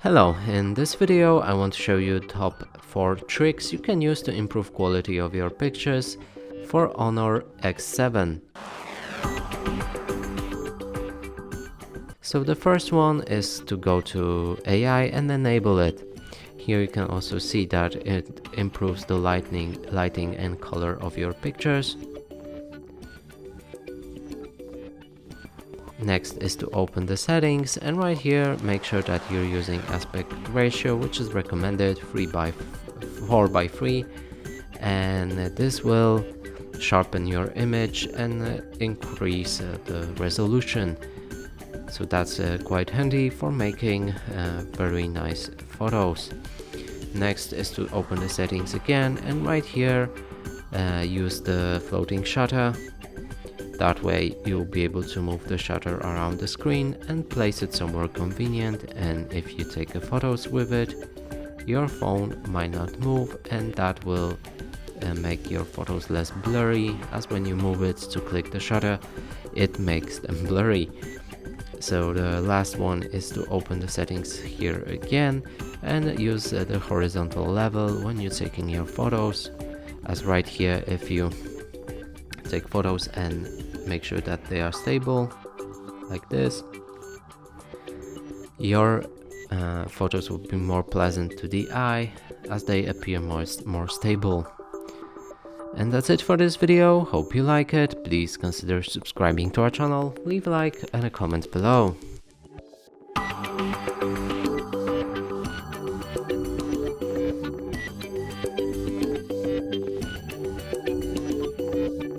Hello, in this video I want to show you top 4 tricks you can use to improve quality of your pictures for Honor X7. So the first one is to go to AI and enable it. Here you can also see that it improves the lighting and color of your pictures. Next is to open the settings, and right here make sure that you're using aspect ratio, which is recommended 4:3, and this will sharpen your image and increase the resolution. So that's quite handy for making very nice photos. Next is to open the settings again, and right here use the floating shutter. That way you'll be able to move the shutter around the screen and place it somewhere convenient, and if you take photos with it, your phone might not move, and that will make your photos less blurry, as when you move it to click the shutter, it makes them blurry. So the last one is to open the settings here again and use the horizontal level when you're taking your photos, as right here if you take photos and make sure that they are stable like this, your photos will be more pleasant to the eye as they appear more stable. And that's it for this video. Hope you like it. Please consider subscribing to our channel, leave a like and a comment below.